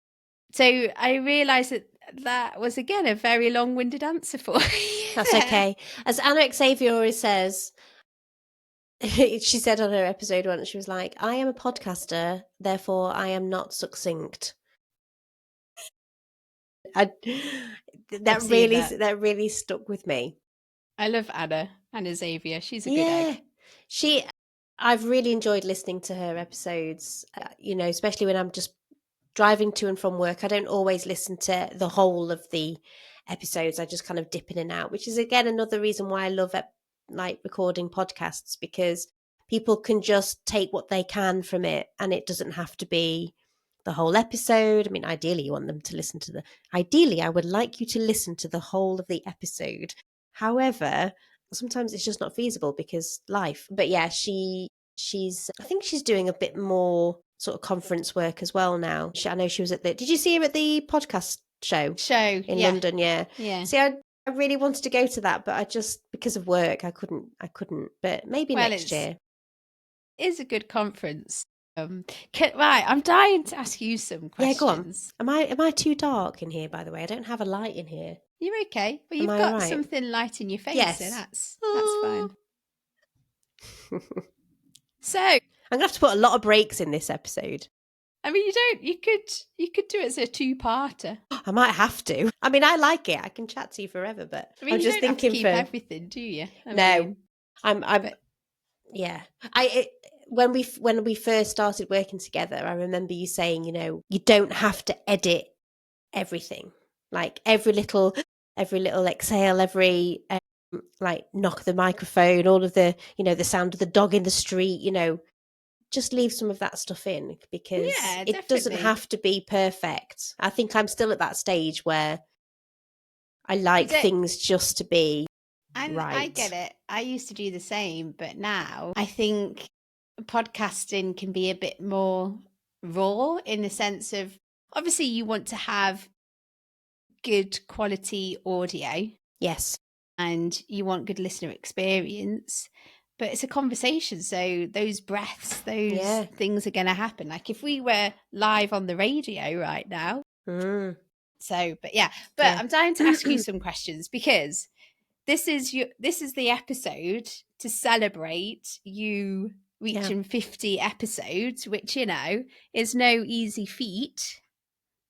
So I realised that was, again, a very long-winded answer for you. That's okay. As Anna Xavier always says, she said on her episode once, she was like, I am a podcaster, therefore I am not succinct. That really stuck with me. I love Anna Xavier. She's a good egg. I've really enjoyed listening to her episodes, especially when I'm just driving to and from work. I don't always listen to the whole of the episodes. I just kind of dip in and out, which is, again, another reason why I love like recording podcasts, because people can just take what they can from it, and it doesn't have to be the whole episode. I mean, ideally you want them to listen to ideally I would like you to listen to the whole of the episode. However, sometimes it's just not feasible because life. But yeah, I think she's doing a bit more sort of conference work as well now. I know she was did you see her at the podcast show in London? Yeah. See, I really wanted to go to that, but I just, because of work, I couldn't, but maybe next year. It is a good conference. Right, I'm dying to ask you some Yeah, go on. questions. Am I too dark in here, by the way? I don't have a light in here. You're okay. Well, Am you've I all got right? something light in your face, so Yes. that's fine. So, I'm gonna have to put a lot of breaks in this episode. I mean, you could do it as a two-parter. I might have to. I mean, I like it. I can chat to you forever, but I I'm mean, you just don't have to thinking keep for everything, do you? I no. mean, I'm but yeah. When we first started working together, I remember you saying, you don't have to edit everything, like every little exhale, every like knock of the microphone, all of the the sound of the dog in the street, just leave some of that stuff in because yeah, it doesn't definitely. have to be perfect. I think I'm still at that stage where I You like don't, things just to be and I get right. it. I used to do the same, but now I think podcasting can be a bit more raw in the sense of obviously you want to have good quality audio Yes. and you want good listener experience, but it's a conversation, so those breaths, those Yeah. things are going to happen. Like if we were live on the radio right now. Mm, So but yeah, but yeah. I'm dying to ask you some questions because this is the episode to celebrate you Yeah. reaching 50 episodes, which is no easy feat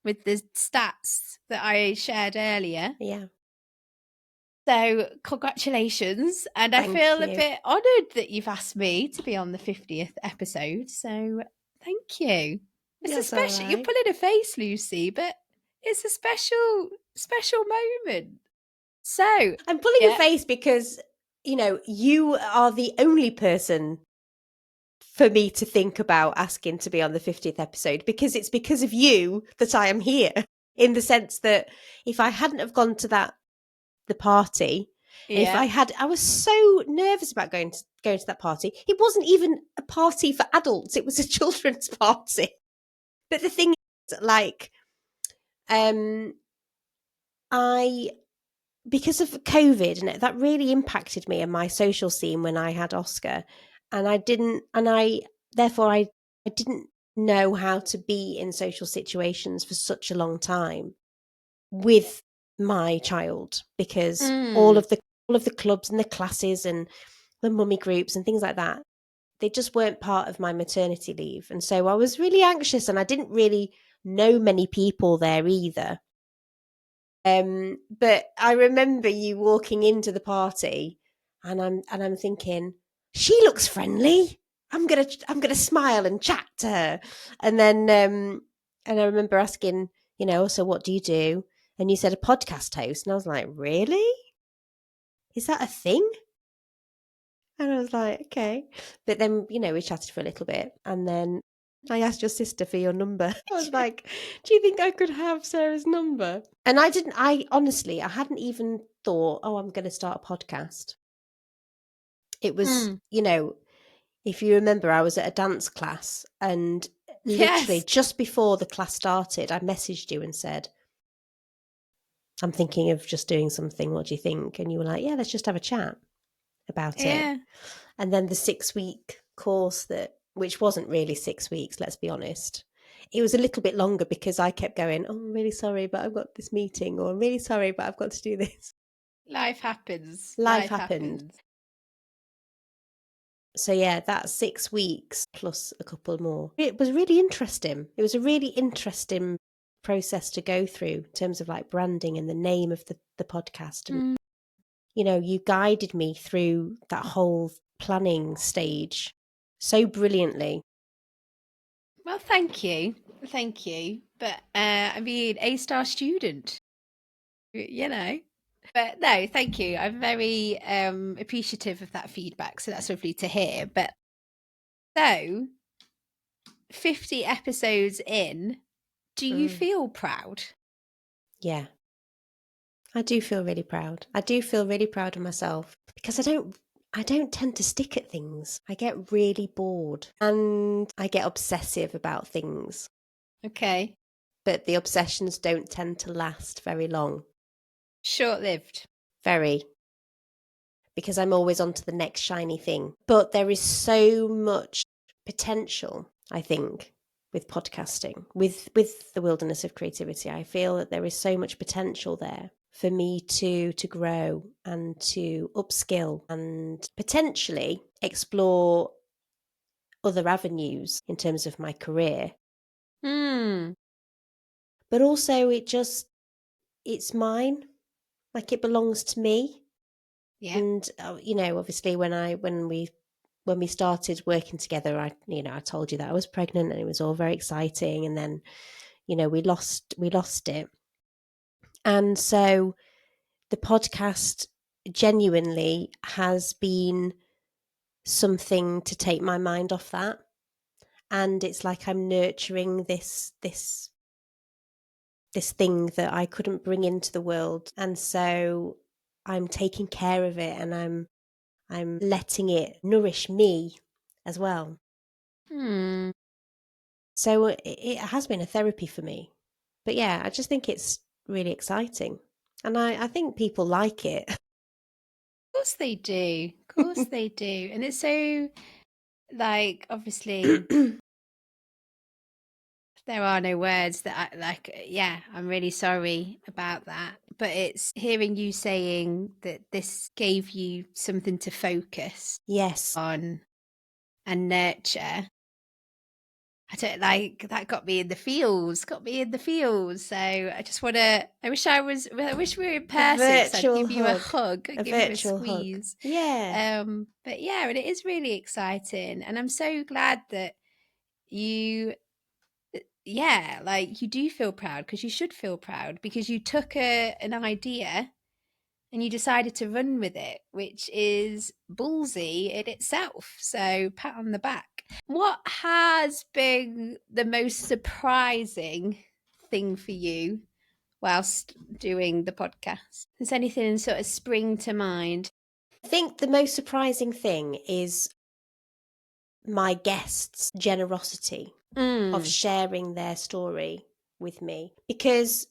with the stats that I shared earlier. Yeah. So, congratulations. And I Thank feel a you. bit honoured that you've asked me to be on the 50th episode. So, thank you. It's a That's all special, you're right. pulling a face, Lucy, but it's a special, special moment. So, I'm pulling a yeah, face because, you are the only person for me to think about asking to be on the 50th episode because it's because of you that I am here, in the sense that if I hadn't have gone to the party, and if yeah, I was so nervous about going to that party. It wasn't even a party for adults, it was a children's party. But the thing is, like, um I because of COVID, and that really impacted me and my social scene when I had Oscar, and I didn't know how to be in social situations for such a long time with my child, because all mm, of the clubs and the classes and the mummy groups and things like that, they just weren't part of my maternity leave, and so I was really anxious, and I didn't really know many people there either. But I remember you walking into the party, and I'm thinking, she looks friendly. I'm gonna smile and chat to her. And I remember asking, so what do you do? And you said a podcast host, and I was like, really? Is that a thing? And I was like, okay. But then, we chatted for a little bit, and then I asked your sister for your number. I was like, do you think I could have Sarah's number? And I hadn't even thought, oh, I'm going to start a podcast. It was, mm, if you remember, I was at a dance class, and literally yes, just before the class started, I messaged you and said, I'm thinking of just doing something. What do you think? And you were like, yeah, let's just have a chat about it. yeah. And then the 6-week course, which wasn't really 6 weeks, let's be honest. It was a little bit longer because I kept going, oh, I'm really sorry, but I've got this meeting, or I'm really sorry, but I've got to do this. Life happens. Life Life happened. happens. So yeah, that's 6 weeks plus a couple more. It was really interesting. It was a really interesting process to go through in terms of like branding and the name of the podcast. And, Mm. you guided me through that whole planning stage so brilliantly. Well, thank you. Thank you. But I mean, A-star student, you know. But no, thank you. I'm very appreciative of that feedback. So that's lovely to hear. But so 50 episodes in, do you Mm. feel proud? Yeah, I do feel really proud. I do feel really proud of myself because I don't tend to stick at things. I get really bored and I get obsessive about things, Okay. but the obsessions don't tend to last very long. Short lived. Very, because I'm always on to the next shiny thing. But there is so much potential. I think, with podcasting, with the wilderness of creativity. I feel that there is so much potential there for me to grow and to upskill and potentially explore other avenues in terms of my career. Hmm. But also it's mine, like it belongs to me. Yeah. And obviously when we started working together, I told you that I was pregnant and it was all very exciting, and then we lost it. And so the podcast genuinely has been something to take my mind off that, and it's like I'm nurturing this thing that I couldn't bring into the world, and so I'm taking care of it, and I'm letting it nourish me as well. Hmm. So it has been a therapy for me. But yeah, I just think it's really exciting. And I think people like it. Of course they do. Of course they do. And it's so, like, obviously, there are no words that I like. Yeah, I'm really sorry about that. But it's hearing you saying that this gave you something to focus Yes. on and nurture. I don't like that got me in the feels, got me in the feels. So I just want to, I wish we were in A person because I'd virtual give you a hug. hug, A I'd give you a virtual hug. squeeze. Yeah. But yeah, and it is really exciting. And I'm so glad that you, yeah, like you do feel proud because you should feel proud because you took an idea and you decided to run with it, which is ballsy in itself. So, pat on the back. What has been the most surprising thing for you whilst doing the podcast? Does anything sort of spring to mind? I think the most surprising thing is my guests' generosity of Mm. sharing their story with me. Because,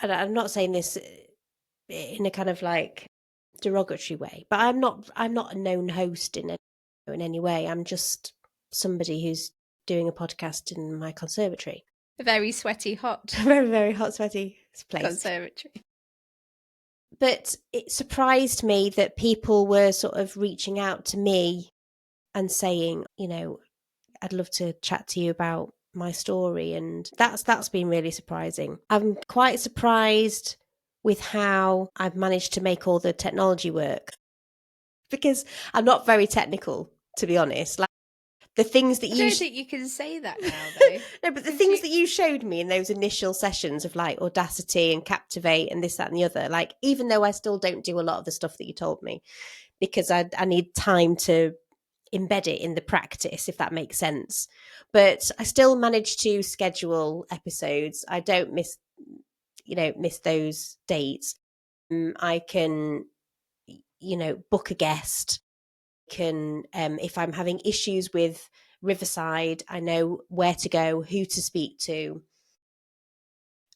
and I'm not saying this in a kind of like derogatory way, but I'm not a known host in any way. I'm just somebody who's doing a podcast in my conservatory. A very sweaty, hot Very, very hot, sweaty place. conservatory. But it surprised me that people were sort of reaching out to me and saying, I'd love to chat to you about my story. And that's been really surprising. I'm quite surprised with how I've managed to make all the technology work, because I'm not very technical, to be honest. Like the things that I you don't think you can say that now, though. no, but the 'Cause things that you showed me in those initial sessions of like Audacity and Captivate and this, that, and the other, like even though I still don't do a lot of the stuff that you told me, because I need time to embed it in the practice, if that makes sense. But I still manage to schedule episodes. I don't miss those dates. I can, book a guest. Can if I'm having issues with Riverside, I know where to go, who to speak to.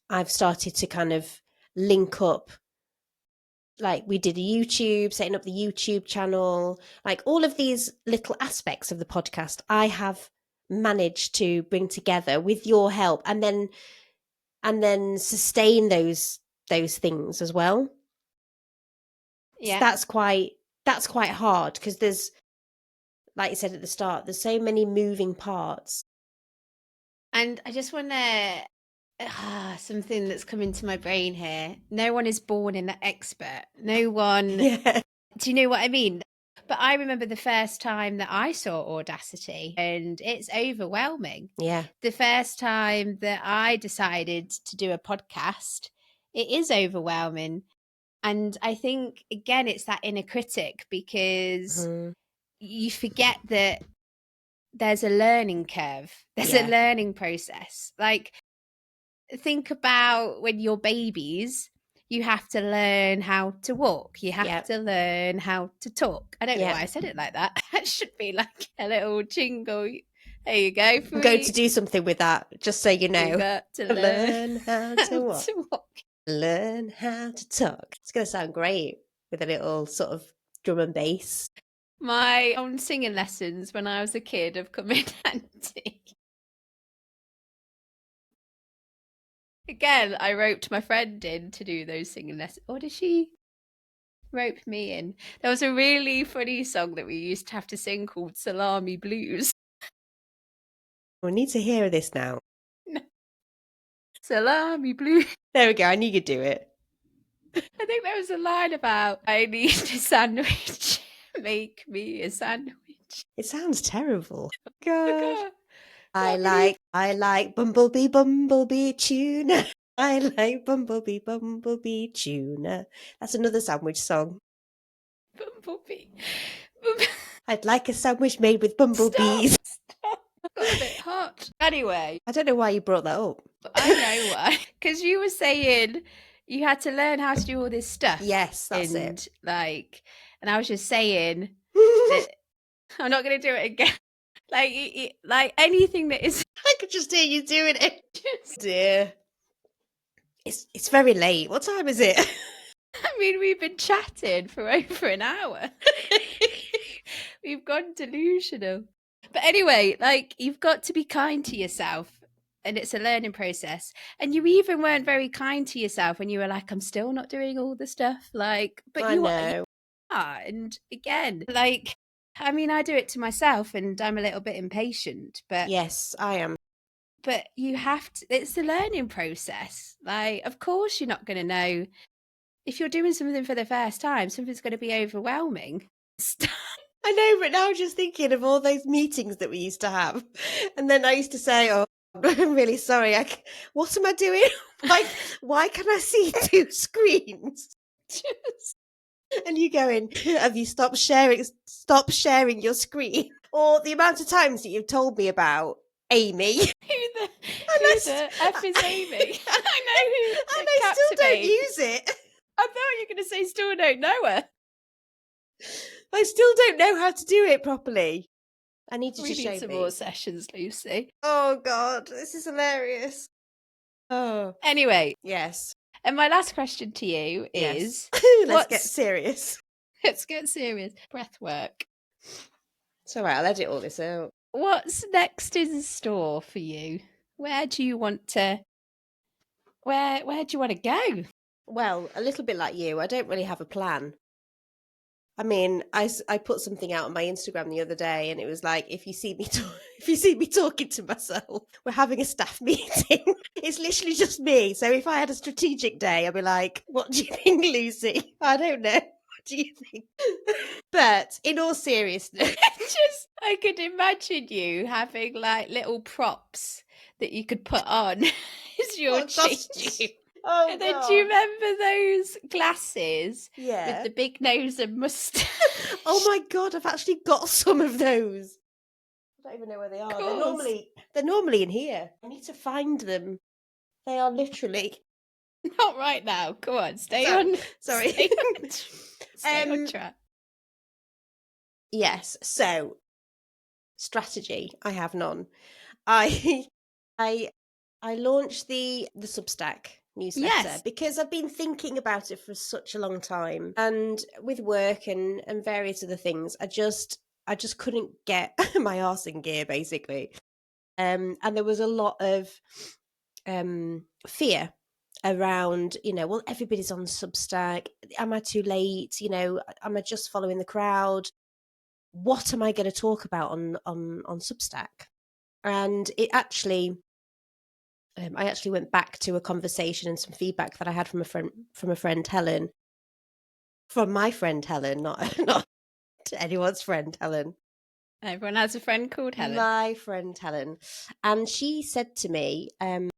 I've started to kind of link up, like we did a YouTube, setting up the YouTube channel, like all of these little aspects of the podcast I have managed to bring together with your help, and then sustain those things as well. So yeah. that's quite hard, because there's, like you said at the start, there's so many moving parts. And I just want to something that's come into my brain here. No one is born an expert. No one. Yeah. Do you know what I mean? But I remember the first time that I saw Audacity, and it's overwhelming. Yeah. The first time that I decided to do a podcast, it is overwhelming. And I think, again, it's that inner critic because Mhm. you forget that there's a learning curve, there's a Yeah. learning process. Like, think about when you're babies, you have to learn how to walk, you have Yeah. to learn how to talk. I don't know Yeah. why I said it like that. That should be like a little jingle. There you go. I'm going to do something with that, just so you You know. got to Learn how how to walk. to walk. Learn how to talk. It's going to sound great with a little sort of drum and bass. My own singing lessons when I was a kid have come in handy. Again, I roped my friend in to do those singing lessons. Or did she rope me in? There was a really funny song that we used to have to sing called Salami Blues. We need to hear this now. Salami Blues. There we go. I knew you'd do it. I think there was a line about, I need a sandwich. Make me a sandwich. It sounds terrible. God. I like bumblebee tuna. I like bumblebee tuna. That's another sandwich song. Bumblebee. I'd like a sandwich made with bumblebees. Stop. Got a bit hot. Anyway. I don't know why you brought that up. I know why. Because you were saying you had to learn how to do all this stuff. Yes, that's it. And I was just saying that I'm not going to do it again. Like anything that is. I could just hear you doing it. Dear. It's very late. What time is it? I mean, we've been chatting for over an hour. We've gone delusional. But anyway, like, you've got to be kind to yourself. And it's a learning process. And you even weren't very kind to yourself when you were like, I'm still not doing all the stuff. Like, but I you know. are. And again, like, I mean, I do it to myself and I'm a little bit impatient. But yes, I am. But you have to, it's a learning process. Like, of course, you're not going to know. If you're doing something for the first time, something's going to be overwhelming. I know, but now I'm just thinking of all those meetings that we used to have. And then I used to say, oh, I'm really sorry. What am I doing? Like, why can I see two screens? And you going, have you stopped sharing your screen? Or the amount of times that you've told me about Amy. Who the F is Amy? I know who. And I still don't use it. I thought you were going to say still don't know her. I still don't know how to do it properly. I need to just show me. We need some more sessions, Lucy. Oh, God. This is hilarious. Oh. Anyway. Yes. And my last question to you is... Let's get serious. Let's get serious. Breath work. It's all right. I'll edit all this out. What's next in store for you? Where do you want to... Where do you want to go? Well, a little bit like you. I don't really have a plan. I mean, I put something out on my Instagram the other day, and it was like, if you see me talking to myself, we're having a staff meeting. It's literally just me. So if I had a strategic day, I'd be like, what do you think, Lucy? I don't know. What do you think? But in all seriousness, I could imagine you having like little props that you could put on as your costume. Oh, and then do you remember those glasses? Yeah. With the big nose and moustache? Oh my God, I've actually got some of those. I don't even know where they are. They're normally in here. I need to find them. They are literally... Not right now. Come on, stay on. Sorry. Stay on track. Yes, so strategy, I have none. I launched the Substack newsletter because I've been thinking about it for such a long time, and with work and various other things, I just couldn't get my arse in gear, basically. And there was a lot of fear around, well, everybody's on Substack. Am I too late? Am I just following the crowd? What am I going to talk about on Substack? And it actually, I actually went back to a conversation and some feedback that I had from my friend Helen, not anyone's friend Helen. Everyone has a friend called Helen. My friend Helen, and she said to me, are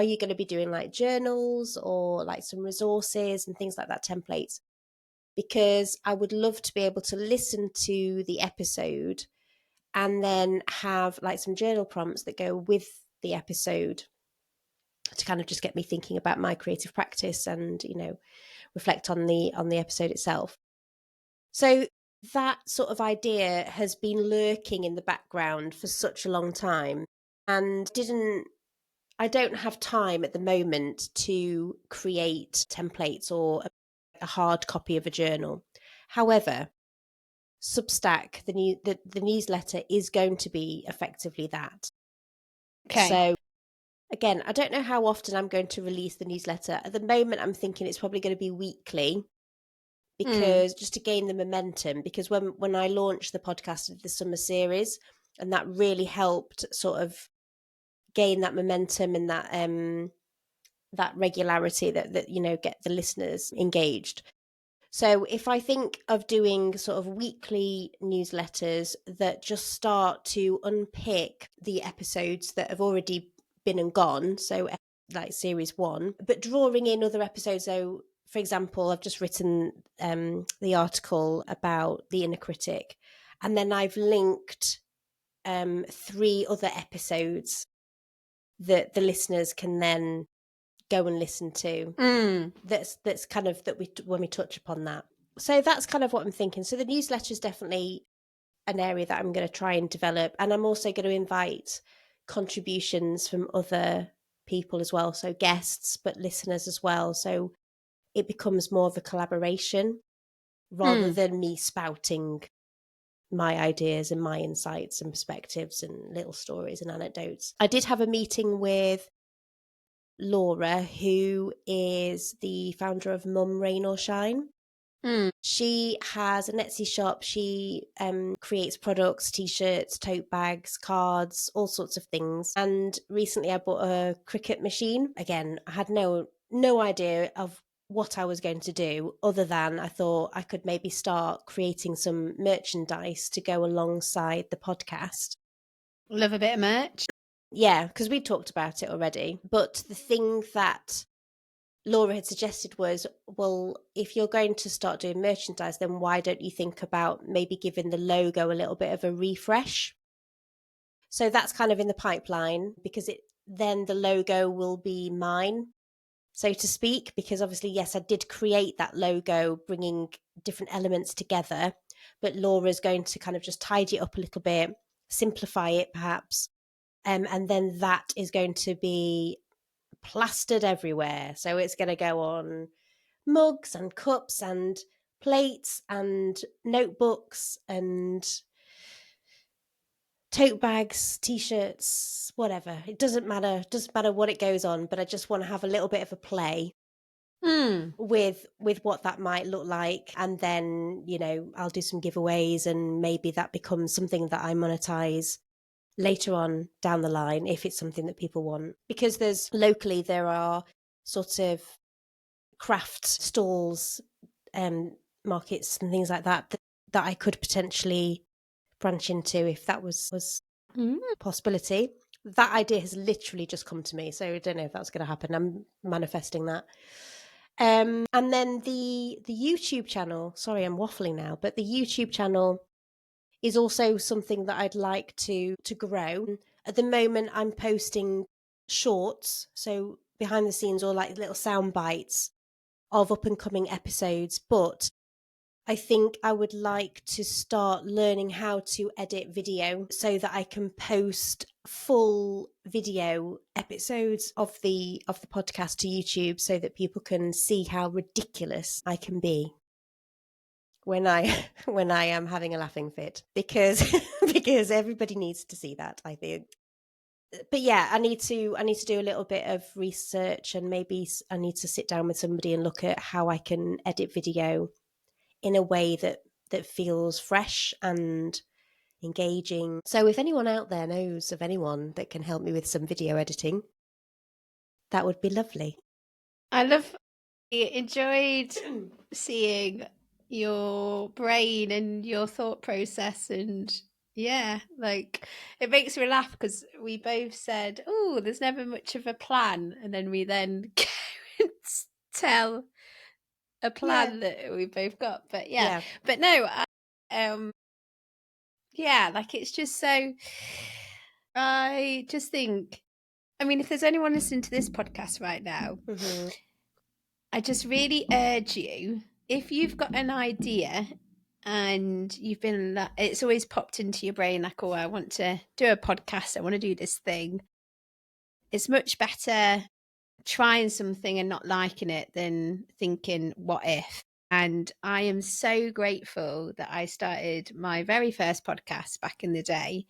you going to be doing like journals or like some resources and things like that, templates? Because I would love to be able to listen to the episode and then have like some journal prompts that go with the episode to kind of just get me thinking about my creative practice and, reflect on the episode itself. So that sort of idea has been lurking in the background for such a long time, and I don't have time at the moment to create templates or a hard copy of a journal. However, Substack, the newsletter, is going to be effectively that. Okay. So Again, I don't know how often I'm going to release the newsletter. At the moment, I'm thinking it's probably going to be weekly, Mm. because just to gain the momentum, because when I launched the podcast of the summer series, and that really helped sort of gain that momentum and that regularity that get the listeners engaged. So if I think of doing sort of weekly newsletters that just start to unpick the episodes that have already been and gone, so like series 1, but drawing in other episodes. So for example, I've just written the article about the inner critic, and then I've linked 3 other episodes that the listeners can then go and listen to. That's kind of that we when we touch upon that. So that's kind of what I'm thinking. So the newsletter is definitely an area that I'm going to try and develop, and I'm also going to invite contributions from other people as well, so guests but listeners as well, so it becomes more of a collaboration rather than me spouting my ideas and my insights and perspectives and little stories and anecdotes. I did have a meeting with Laura, who is the founder of Mum Rain or Shine. She has a Etsy shop. She creates products, t-shirts, tote bags, cards, all sorts of things. And recently I bought a Cricut machine. Again, I had no idea of what I was going to do, other than I thought I could maybe start creating some merchandise to go alongside the podcast. Love a bit of merch. Yeah, because we talked about it already. But the thing that Laura had suggested was, well, if you're going to start doing merchandise, then why don't you think about maybe giving the logo a little bit of a refresh? So that's kind of in the pipeline, because then the logo will be mine, so to speak, because obviously, yes, I did create that logo, bringing different elements together, but Laura's going to kind of just tidy it up a little bit, simplify it perhaps, and then that is going to be plastered everywhere. So it's going to go on mugs and cups and plates and notebooks and tote bags, t-shirts, whatever. It doesn't matter what it goes on, but I just want to have a little bit of a play with what that might look like. And then, I'll do some giveaways, and maybe that becomes something that I monetize later on down the line, if it's something that people want. Because there are sort of craft stalls, markets and things like that I could potentially branch into, if that was a possibility. That idea has literally just come to me, so I don't know if that's going to happen. I'm manifesting that. And then the YouTube channel, sorry, I'm waffling now, but the YouTube channel is also something that I'd like to grow. At the moment, I'm posting shorts, so behind the scenes, or like little sound bites of up and coming episodes, but I think I would like to start learning how to edit video so that I can post full video episodes of the podcast to YouTube, so that people can see how ridiculous I can be when I when I am having a laughing fit, because because everybody needs to see that, I think. But yeah, I need to do a little bit of research, and maybe I need to sit down with somebody and look at how I can edit video in a way that feels fresh and engaging. So if anyone out there knows of anyone that can help me with some video editing, that would be lovely. I enjoyed seeing your brain and your thought process, and yeah, like it makes me laugh because we both said, oh, there's never much of a plan, and then we then go and tell a Yeah. plan that we both got. But yeah, Yeah. but no, yeah, like it's just so, I just think, I mean, if there's anyone listening to this podcast right now, Mm-hmm. I just really urge you, if you've got an idea and it's always popped into your brain like, oh, I want to do a podcast, I want to do this thing. It's much better trying something and not liking it than thinking, what if? And I am so grateful that I started my very first podcast back in the day,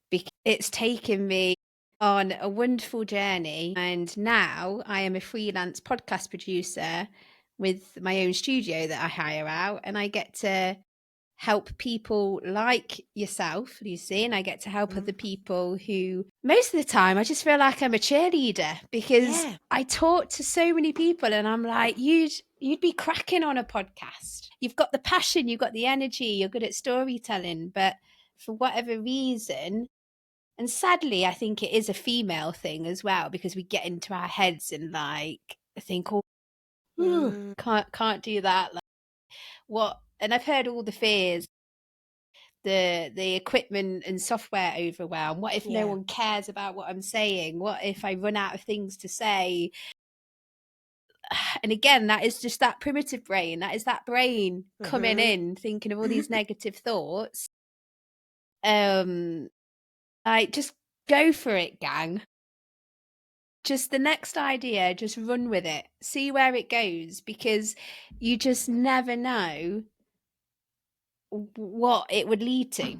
because it's taken me on a wonderful journey, and now I am a freelance podcast producer with my own studio that I hire out, and I get to help people like yourself, Lucy, and I get to help other Mm. people who most of the time I just feel like I'm a cheerleader because Yeah. I talk to so many people and I'm like, you'd be cracking on a podcast. You've got the passion, you've got the energy, you're good at storytelling, but for whatever reason, and sadly, I think it is a female thing as well because we get into our heads and like think, oh, Mm. can't do that. Like, what? And I've heard all the fears, the equipment and software overwhelm. What if no Yeah. one cares about what I'm saying? What if I run out of things to say? And again, that is just that primitive brain. That is that brain coming Mhm. in, thinking of all these negative thoughts. Um, like just go for it, gang. Just the next idea, just run with it. See where it goes because you just never know what it would lead to.